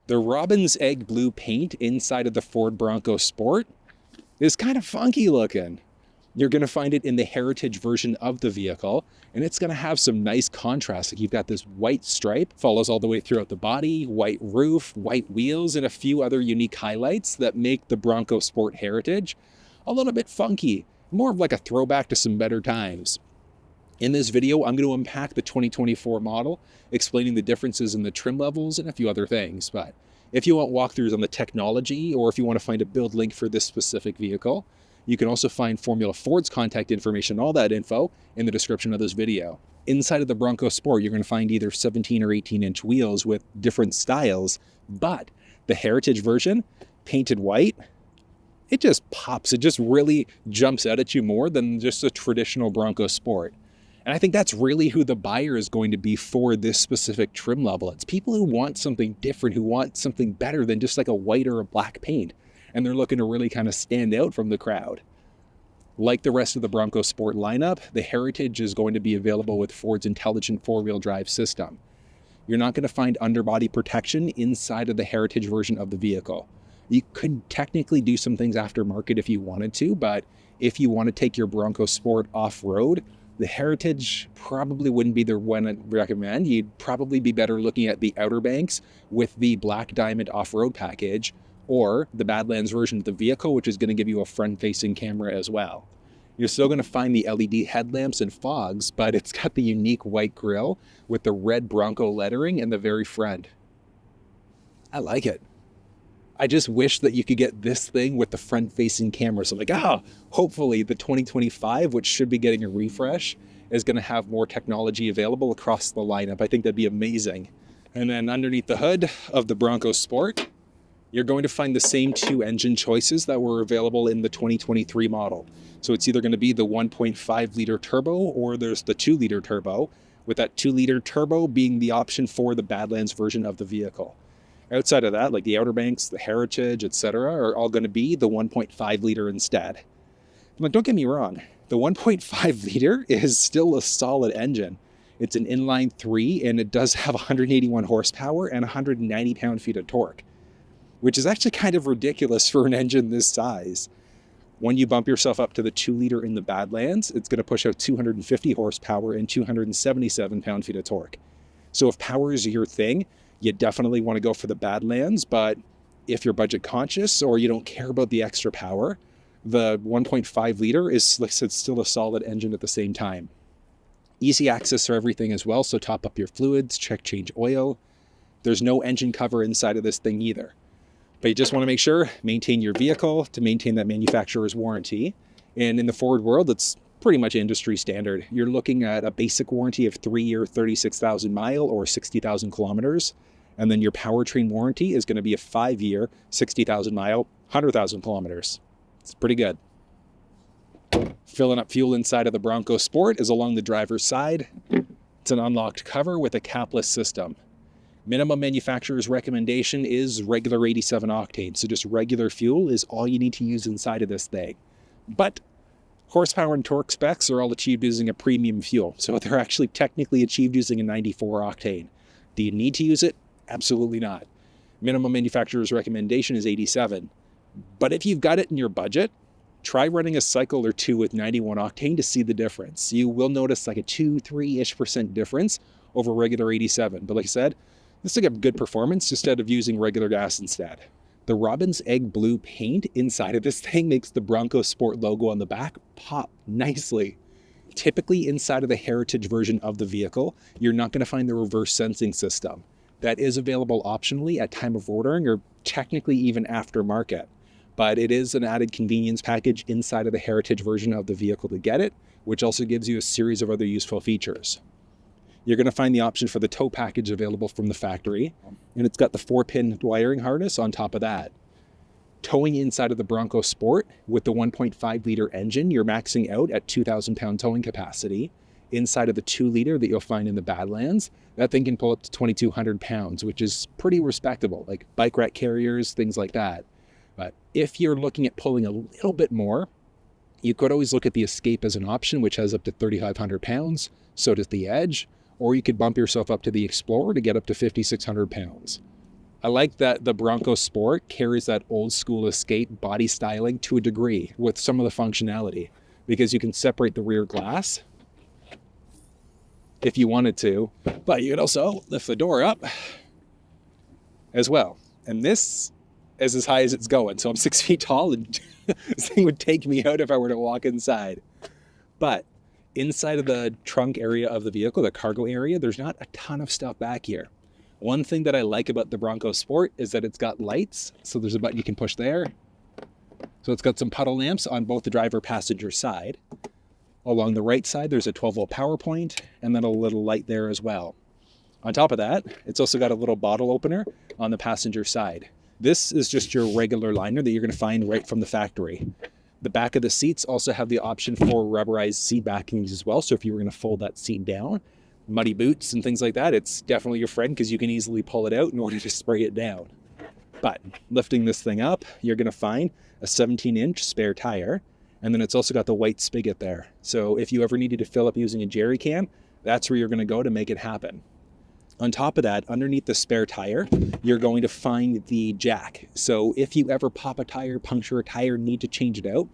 The robin's egg blue paint inside of the Ford Bronco Sport is kind of funky looking. You're going to find it in the heritage version of the vehicle, and it's going to have some nice contrast. Like you've got this white stripe, follows all the way throughout the body, white roof, white wheels, and a few other unique highlights that make the Bronco Sport heritage a little bit funky, more of like a throwback to some better times. In this video, I'm going to unpack the 2024 model, explaining the differences in the trim levels and a few other things. But if you want walkthroughs on the technology, or if you want to find a build link for this specific vehicle, you can also find Formula Ford's contact information, all that info, in the description of this video. Inside of the Bronco Sport, you're going to find either 17 or 18-inch wheels with different styles, but the heritage version, painted white, it just pops. It just really jumps out at you more than just a traditional Bronco Sport. And I think that's really who the buyer is going to be for this specific trim level. It's people who want something different, who want something better than just like a white or a black paint. And they're looking to really kind of stand out from the crowd. Like the rest of the Bronco Sport lineup, the Heritage is going to be available with Ford's intelligent four-wheel drive system. You're not going to find underbody protection inside of the Heritage version of the vehicle. You could technically do some things aftermarket if you wanted to, but if you want to take your Bronco Sport off-road, the Heritage probably wouldn't be the one I'd recommend. You'd probably be better looking at the Outer Banks with the Black Diamond off-road package, or the Badlands version of the vehicle, which is going to give you a front-facing camera as well. You're still going to find the LED headlamps and fogs, but it's got the unique white grille with the red Bronco lettering in the very front. I like it. I just wish that you could get this thing with the front-facing camera. So like, hopefully the 2025, which should be getting a refresh, is going to have more technology available across the lineup. I think that'd be amazing. And then underneath the hood of the Bronco Sport, you're going to find the same two engine choices that were available in the 2023 model. So it's either going to be the 1.5-liter turbo or there's the 2-liter turbo, with that 2-liter turbo being the option for the Badlands version of the vehicle. Outside of that, like the Outer Banks, the Heritage, etc., are all going to be the 1.5-liter instead. But don't get me wrong, the 1.5-liter is still a solid engine. It's an inline 3, and it does have 181 horsepower and 190 pound-feet of torque, which is actually kind of ridiculous for an engine this size. When you bump yourself up to the 2-liter in the Badlands, it's going to push out 250 horsepower and 277 pound-feet of torque. So if power is your thing, you definitely want to go for the Badlands, but if you're budget conscious or you don't care about the extra power, the 1.5-liter is, like I said, still a solid engine at the same time. Easy access for everything as well, so top up your fluids, change oil. There's no engine cover inside of this thing either. But you just want to make sure, maintain your vehicle to maintain that manufacturer's warranty. And in the Ford world, it's pretty much industry standard. You're looking at a basic warranty of 3-year, 36,000 mile or 60,000 kilometers. And then your powertrain warranty is going to be a 5-year, 60,000 mile, 100,000 kilometers. It's pretty good. Filling up fuel inside of the Bronco Sport is along the driver's side. It's an unlocked cover with a capless system. Minimum manufacturer's recommendation is regular 87 octane. So just regular fuel is all you need to use inside of this thing. But horsepower and torque specs are all achieved using a premium fuel. So they're actually technically achieved using a 94 octane. Do you need to use it? Absolutely not. Minimum manufacturer's recommendation is 87. But if you've got it in your budget, try running a cycle or two with 91 octane to see the difference. You will notice like a 2-3% difference over regular 87. But like I said, this will get good performance instead of using regular gas instead. The Robin's Egg Blue paint inside of this thing makes the Bronco Sport logo on the back pop nicely. Typically inside of the Heritage version of the vehicle, you're not going to find the reverse sensing system. That is available optionally at time of ordering or technically even aftermarket. But it is an added convenience package inside of the Heritage version of the vehicle to get it, which also gives you a series of other useful features. You're going to find the option for the tow package available from the factory, and it's got the 4-pin wiring harness on top of that. Towing inside of the Bronco Sport with the 1.5-liter engine, you're maxing out at 2,000 pound towing capacity. Inside of the 2-liter that you'll find in the Badlands, that thing can pull up to 2,200 pounds, which is pretty respectable, like bike rack carriers, things like that. But if you're looking at pulling a little bit more, you could always look at the Escape as an option, which has up to 3,500 pounds. So does the Edge. Or you could bump yourself up to the Explorer to get up to 5,600 pounds. I like that the Bronco Sport carries that old school Escape body styling to a degree with some of the functionality, because you can separate the rear glass if you wanted to, but you could also lift the door up as well. And this is as high as it's going. So I'm 6 feet tall, and this thing would take me out if I were to walk inside. But inside of the trunk area of the vehicle, the cargo area, there's not a ton of stuff back here. One thing that I like about the Bronco Sport is that it's got lights. So there's a button you can push there. So it's got some puddle lamps on both the driver passenger side. Along the right side, there's a 12-volt power point, and then a little light there as well. On top of that, it's also got a little bottle opener on the passenger side. This is just your regular liner that you're going to find right from the factory. The back of the seats also have the option for rubberized seat backings as well. So if you were going to fold that seat down, muddy boots and things like that, it's definitely your friend, because you can easily pull it out in order to spray it down. But lifting this thing up, you're going to find a 17-inch spare tire. And then it's also got the white spigot there. So if you ever needed to fill up using a jerry can, that's where you're going to go to make it happen. On top of that, underneath the spare tire, you're going to find the jack. So if you ever pop a tire, puncture a tire, need to change it out,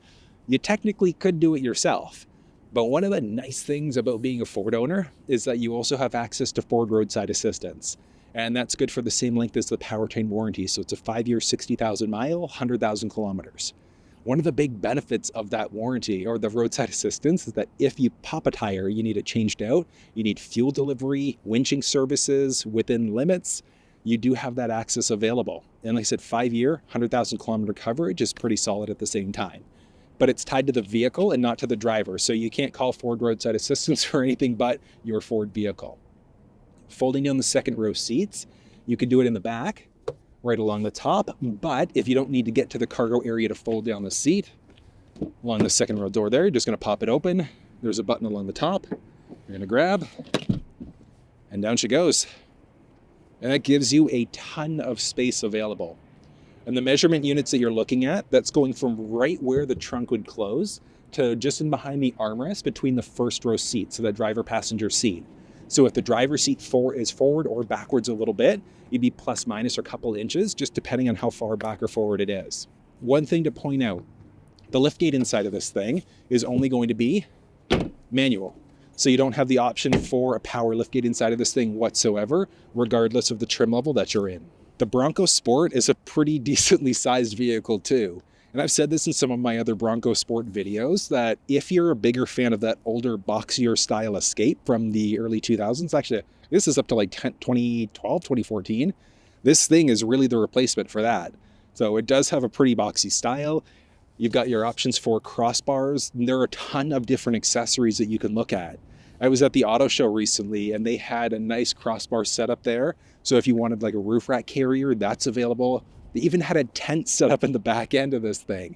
you technically could do it yourself. But one of the nice things about being a Ford owner is that you also have access to Ford Roadside Assistance. And that's good for the same length as the powertrain warranty. So it's a 5-year, 60,000 mile, 100,000 kilometers. One of the big benefits of that warranty or the roadside assistance is that if you pop a tire, you need it changed out, you need fuel delivery, winching services within limits, you do have that access available. And like I said, 5-year, 100,000 kilometer coverage is pretty solid at the same time. But it's tied to the vehicle and not to the driver. So you can't call Ford Roadside Assistance for anything but your Ford vehicle. Folding down the second row seats, you can do it in the back, right along the top, but if you don't need to get to the cargo area to fold down the seat, along the second row door there, you're just going to pop it open. There's a button along the top. You're going to grab, and down she goes. And that gives you a ton of space available. And the measurement units that you're looking at, that's going from right where the trunk would close to just in behind the armrest between the first row seat, so that driver passenger seat. So if the driver's seat is forward or backwards a little bit, you'd be plus minus a couple inches, just depending on how far back or forward it is. One thing to point out, the liftgate inside of this thing is only going to be manual. So you don't have the option for a power liftgate inside of this thing whatsoever, regardless of the trim level that you're in. The Bronco Sport is a pretty decently sized vehicle too. And I've said this in some of my other Bronco Sport videos, that if you're a bigger fan of that older, boxier style Escape from the early 2000s, actually, this is up to like 2012, 2014, this thing is really the replacement for that. So it does have a pretty boxy style. You've got your options for crossbars. There are a ton of different accessories that you can look at. I was at the auto show recently, and they had a nice crossbar setup there. So if you wanted like a roof rack carrier, that's available. They even had a tent set up in the back end of this thing.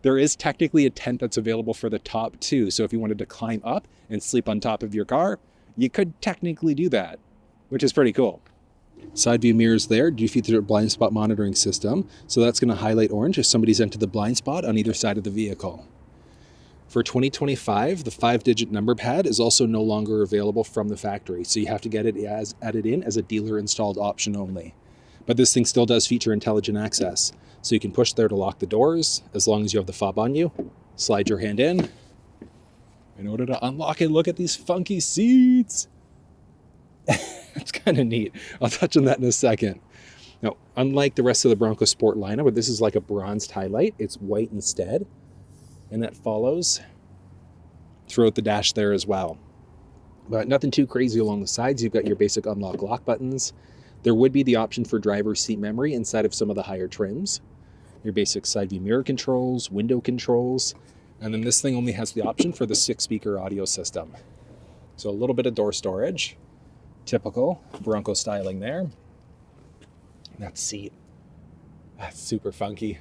There is technically a tent that's available for the top too. So if you wanted to climb up and sleep on top of your car, you could technically do that, which is pretty cool. Side view mirrors there do feature a blind spot monitoring system. So that's going to highlight orange if somebody's entered the blind spot on either side of the vehicle. For 2025, the 5-digit number pad is also no longer available from the factory. So you have to get it added in as a dealer installed option only. But this thing still does feature intelligent access. So you can push there to lock the doors as long as you have the fob on you. Slide your hand in order to unlock it. Look at these funky seats. It's kind of neat. I'll touch on that in a second. Now, unlike the rest of the Bronco Sport lineup, where this is like a bronzed highlight, it's white instead. And that follows throughout the dash there as well. But nothing too crazy along the sides. You've got your basic unlock lock buttons. There would be the option for driver's seat memory inside of some of the higher trims. Your basic side view mirror controls, window controls, and then this thing only has the option for the 6-speaker audio system. So a little bit of door storage, typical Bronco styling there. That seat, that's super funky.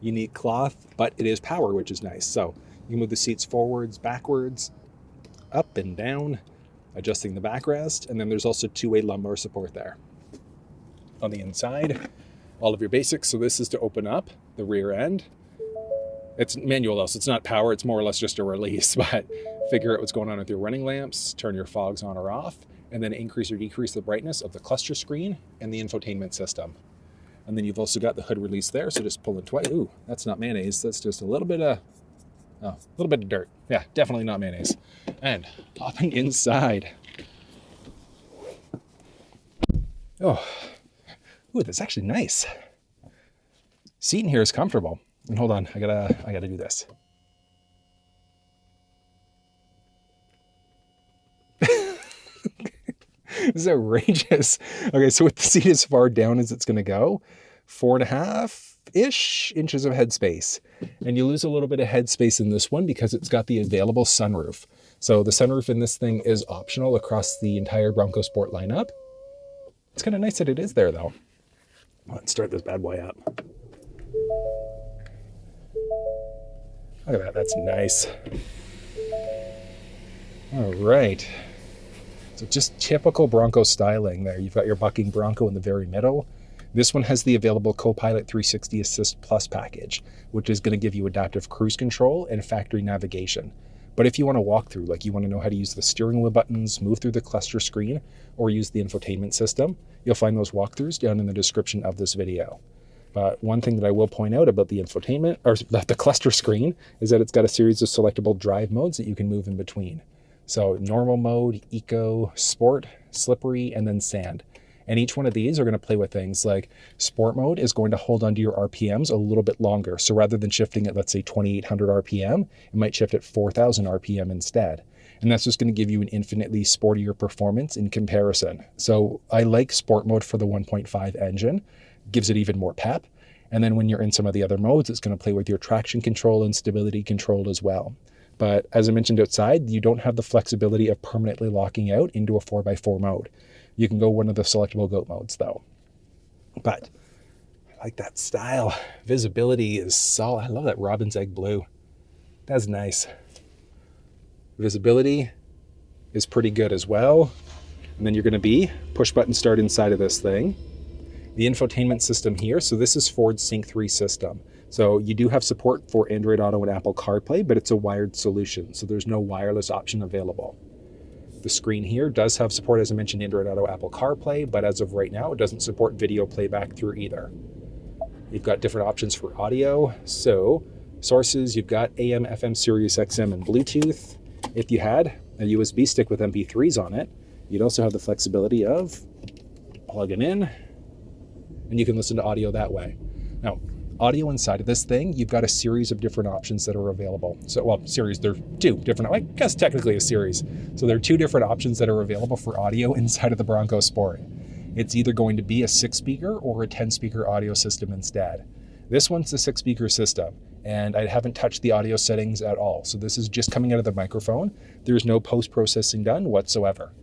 Unique cloth, but it is power, which is nice. So you can move the seats forwards, backwards, up and down, adjusting the backrest, and then there's also 2-way lumbar support there. On the inside, all of your basics. So this is to open up the rear end. It's manual though, so it's not power, it's more or less just a release, but figure out what's going on with your running lamps, turn your fogs on or off, and then increase or decrease the brightness of the cluster screen and the infotainment system. And then you've also got the hood release there, so just pull it twice. Ooh, that's not mayonnaise. That's just a little bit of dirt. Yeah, definitely not mayonnaise. And hopping inside. Oh, ooh, that's actually nice. Seating here is comfortable. And hold on, I gotta do this. This is outrageous. Okay, so with the seat as far down as it's gonna go, 4.5-ish inches of headspace. And you lose a little bit of headspace in this one because it's got the available sunroof. So the sunroof in this thing is optional across the entire Bronco Sport lineup. It's kind of nice that it is there though. Let's start this bad boy up. Look at that, that's nice. All right. So just typical Bronco styling there. You've got your bucking Bronco in the very middle. This one has the available Copilot 360 Assist Plus package, which is going to give you adaptive cruise control and factory navigation. But if you want to walk through, like you want to know how to use the steering wheel buttons, move through the cluster screen, or use the infotainment system, you'll find those walkthroughs down in the description of this video. But one thing that I will point out about the infotainment, or the cluster screen, is that it's got a series of selectable drive modes that you can move in between. So normal mode, eco, sport, slippery, and then sand. And each one of these are going to play with things like sport mode is going to hold onto your RPMs a little bit longer. So rather than shifting at, let's say, 2,800 RPM, it might shift at 4,000 RPM instead. And that's just going to give you an infinitely sportier performance in comparison. So I like sport mode for the 1.5 engine, gives it even more pep. And then when you're in some of the other modes, it's going to play with your traction control and stability control as well. But as I mentioned outside, you don't have the flexibility of permanently locking out into a 4x4 mode. You can go one of the selectable goat modes though. But I like that style. Visibility is solid. I love that robin's egg blue. That's nice. Visibility is pretty good as well. And then you're going to be push button start inside of this thing. The infotainment system here. So this is Ford's Sync 3 system. So you do have support for Android Auto and Apple CarPlay, but it's a wired solution. So there's no wireless option available. The screen here does have support, as I mentioned, Android Auto, Apple CarPlay, but as of right now, it doesn't support video playback through either. You've got different options for audio. So sources, you've got AM, FM, Sirius XM, and Bluetooth. If you had a USB stick with MP3s on it, you'd also have the flexibility of plugging in, and you can listen to audio that way. Now, audio inside of this thing, you've got a series of different options that are available. So, well, series, there are two different, I guess technically a series. So there are two different options that are available for audio inside of the Bronco Sport. It's either going to be a 6-speaker or a 10-speaker audio system instead. This one's the 6-speaker system, and I haven't touched the audio settings at all. So this is just coming out of the microphone. There's no post-processing done whatsoever.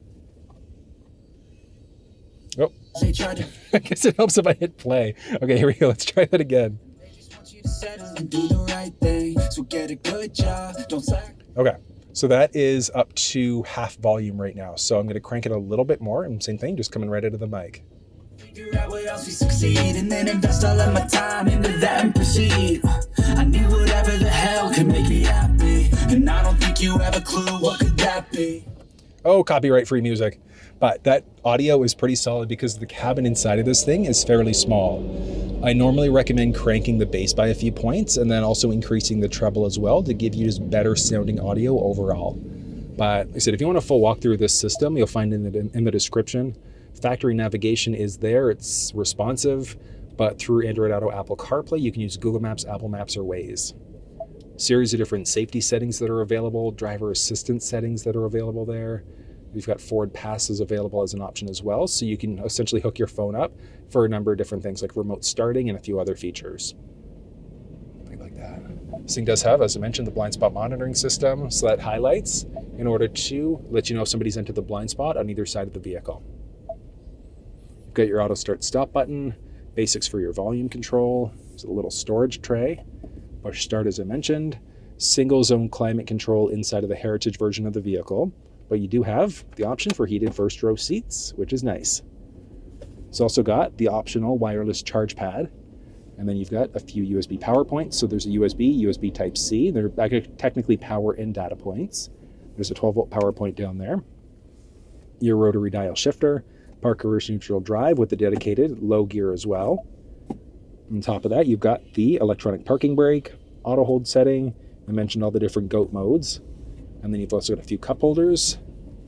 Oh, I guess it helps if I hit play. Okay, here we go. Let's try that again. Okay, so that is up to half volume right now. So I'm going to crank it a little bit more, and same thing, just coming right out of the mic. Figure out what else we succeed, and then invest all of my time into that and proceed. I need whatever the hell can make me happy, and I don't think you have a clue what could that be. Oh, copyright-free music. But that audio is pretty solid because the cabin inside of this thing is fairly small. I normally recommend cranking the bass by a few points and then also increasing the treble as well to give you just better sounding audio overall. But like I said, if you want a full walkthrough of this system, you'll find in the description. Factory navigation is there. It's responsive, but through Android Auto, Apple CarPlay, you can use Google Maps, Apple Maps, or Waze. Series of different safety settings that are available, driver assistance settings that are available there. We've got Ford Passes available as an option as well, so you can essentially hook your phone up for a number of different things like remote starting and a few other features. Things like that. This thing does have, as I mentioned, the blind spot monitoring system, so that highlights in order to let you know if somebody's entered the blind spot on either side of the vehicle. You've got your auto start stop button, basics for your volume control, there's a little storage tray, push start as I mentioned, single zone climate control inside of the Heritage version of the vehicle. But you do have the option for heated first row seats, which is nice. It's also got the optional wireless charge pad. And then you've got a few USB power points. So there's a USB Type-C. They're technically power and data points. There's a 12-volt power point down there. Your rotary dial shifter, park reverse neutral drive with the dedicated low gear as well. On top of that, you've got the electronic parking brake, auto hold setting. I mentioned all the different GOAT modes. And then you've also got a few cup holders,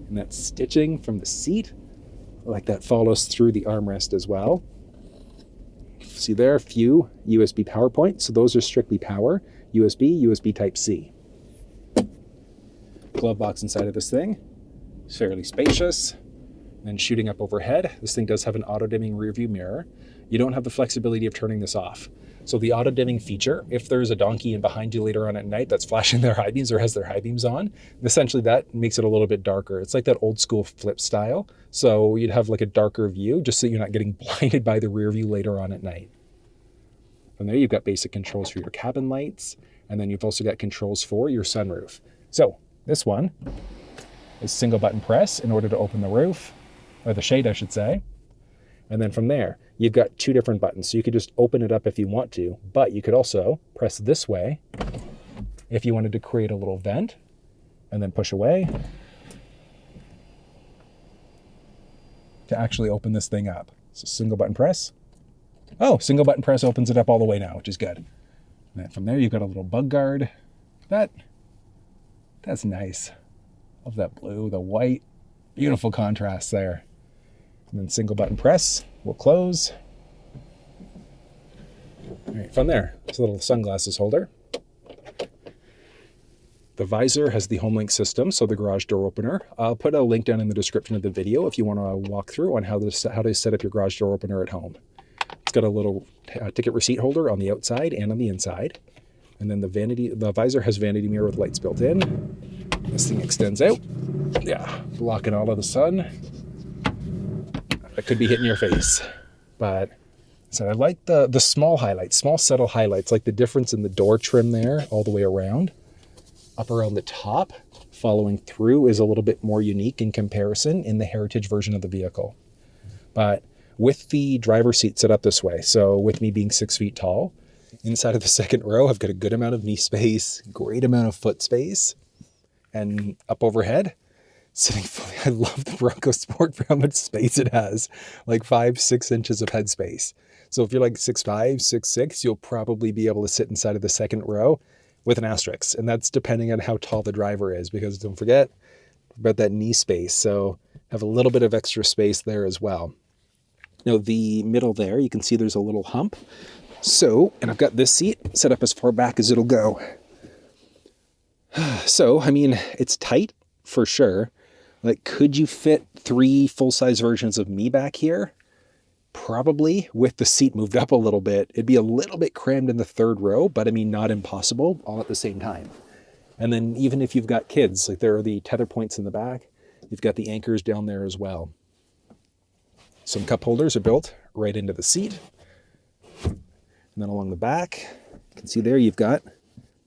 and that stitching from the seat, like that follows through the armrest as well. See there, a few USB power points. So those are strictly power, USB Type-C. Glove box inside of this thing, it's fairly spacious. And shooting up overhead, this thing does have an auto-dimming rear view mirror. You don't have the flexibility of turning this off. So the auto-dimming feature, if there's a donkey in behind you later on at night that's flashing their high beams or has their high beams on, essentially that makes it a little bit darker. It's like that old school flip style. So you'd have like a darker view just so you're not getting blinded by the rear view later on at night. From there, you've got basic controls for your cabin lights, and then you've also got controls for your sunroof. So this one is single button press in order to open the roof, or the shade, I should say. And then from there, you've got two different buttons. So you could just open it up if you want to, but you could also press this way if you wanted to create a little vent, and then push away to actually open this thing up. So single button press. Oh, single button press opens it up all the way now, which is good. And then from there, you've got a little bug guard. That's nice. Love that blue, the white, beautiful contrast there. And then single button press will close. All right, from there, it's a little sunglasses holder. The visor has the HomeLink system, so the garage door opener. I'll put a link down in the description of the video if you want to walk through on how to set up your garage door opener at home. It's got a little ticket receipt holder on the outside and on the inside. And then the visor has vanity mirror with lights built in. This thing extends out. Yeah, blocking all of the sun. That could be hitting your face. But so I like the small highlights, small subtle highlights, like the difference in the door trim there all the way around. Up around the top, following through is a little bit more unique in comparison in the Heritage version of the vehicle. But with the driver's seat set up this way, so with me being 6 feet tall, inside of the second row, I've got a good amount of knee space, great amount of foot space, and up overhead, sitting fully. I love the Bronco Sport for how much space it has, like 5-6 inches of head space. So if you're like 6'5", 6'6", you'll probably be able to sit inside of the second row with an asterisk. And that's depending on how tall the driver is, because don't forget about that knee space. So have a little bit of extra space there as well. Now the middle there, you can see there's a little hump. So, and I've got this seat set up as far back as it'll go. So, I mean, it's tight for sure. Like, could you fit 3 full-size versions of me back here? Probably, with the seat moved up a little bit. It'd be a little bit crammed in the third row, but I mean, not impossible, all at the same time. And then even if you've got kids, like there are the tether points in the back, you've got the anchors down there as well. Some cup holders are built right into the seat. And then along the back, you can see there you've got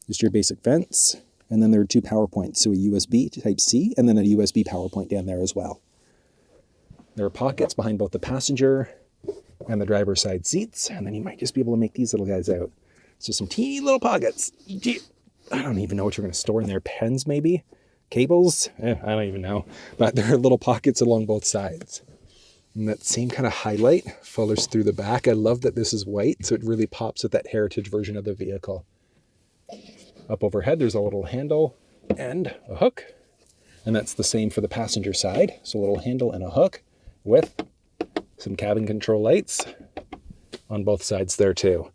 just your basic vents. And then there are 2 power points, so a USB Type-C and then a USB power point down there as well. There are pockets behind both the passenger and the driver's side seats, and then you might just be able to make these little guys out. So some teeny little pockets. I don't even know what you're going to store in there. Pens maybe? Cables? I don't even know. But there are little pockets along both sides. And that same kind of highlight follows through the back. I love that this is white, so it really pops with that Heritage version of the vehicle. Up overhead, there's a little handle and a hook. And that's the same for the passenger side. So a little handle and a hook with some cabin control lights on both sides there too.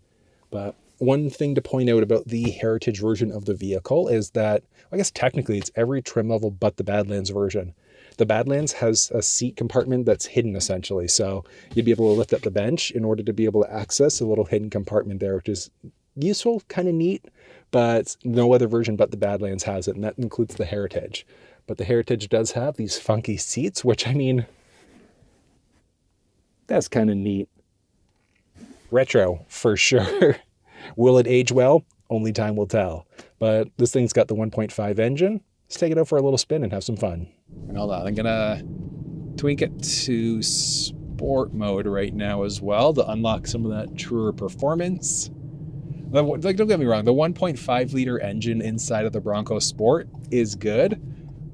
But one thing to point out about the Heritage version of the vehicle is that, I guess technically it's every trim level but the Badlands version. The Badlands has a seat compartment that's hidden essentially. So you'd be able to lift up the bench in order to be able to access a little hidden compartment there, which is useful, kind of neat, but no other version but the Badlands has it, and that includes the Heritage. But the Heritage does have these funky seats, which, I mean, that's kind of neat. Retro, for sure. Will it age well? Only time will tell. But this thing's got the 1.5 engine. Let's take it out for a little spin and have some fun. Hold on, I'm gonna tweak it to sport mode right now as well to unlock some of that truer performance. Like, don't get me wrong, the 1.5 liter engine inside of the Bronco Sport is good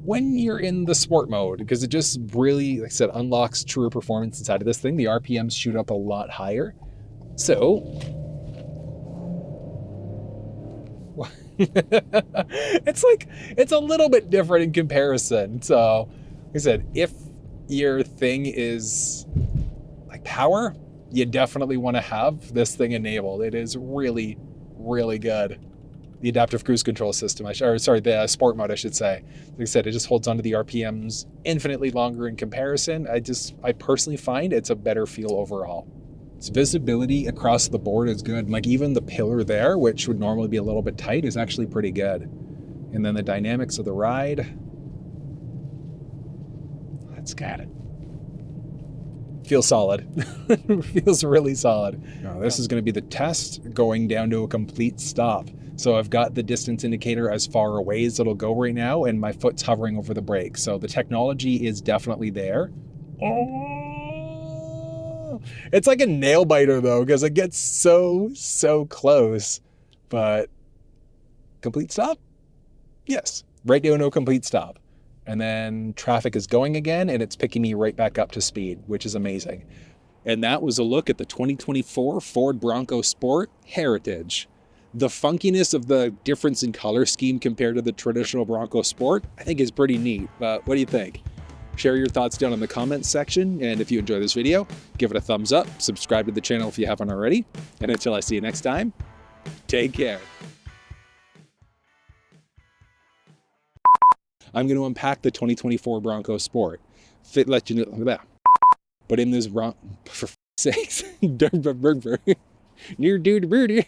when you're in the sport mode, because it just really, like I said, unlocks truer performance inside of this thing. The RPMs shoot up a lot higher. So It's a little bit different in comparison. So, like I said, if your thing is like power, you definitely want to have this thing enabled. It is really, really good. The adaptive cruise control system, the sport mode, I should say. Like I said, it just holds onto the RPMs infinitely longer in comparison. I personally find it's a better feel overall. Its visibility across the board is good. Like even the pillar there, which would normally be a little bit tight, is actually pretty good. And then the dynamics of the ride. Let's get it. Feels solid. Feels really solid. Now, this is going to be the test going down to a complete stop. So I've got the distance indicator as far away as it'll go right now, and my foot's hovering over the brake. So the technology is definitely there. Oh, it's like a nail biter though, because it gets so close. But complete stop? Yes, right down to a complete stop. And then traffic is going again, and it's picking me right back up to speed, which is amazing. And that was a look at the 2024 Ford Bronco Sport Heritage. The funkiness of the difference in color scheme compared to the traditional Bronco Sport, I think is pretty neat. But what do you think? Share your thoughts down in the comments section. And if you enjoy this video, give it a thumbs up, subscribe to the channel if you haven't already. And until I see you next time, take care. I'm going to unpack the 2024 Bronco Sport. Let you know that. But in this for sakes, near dude,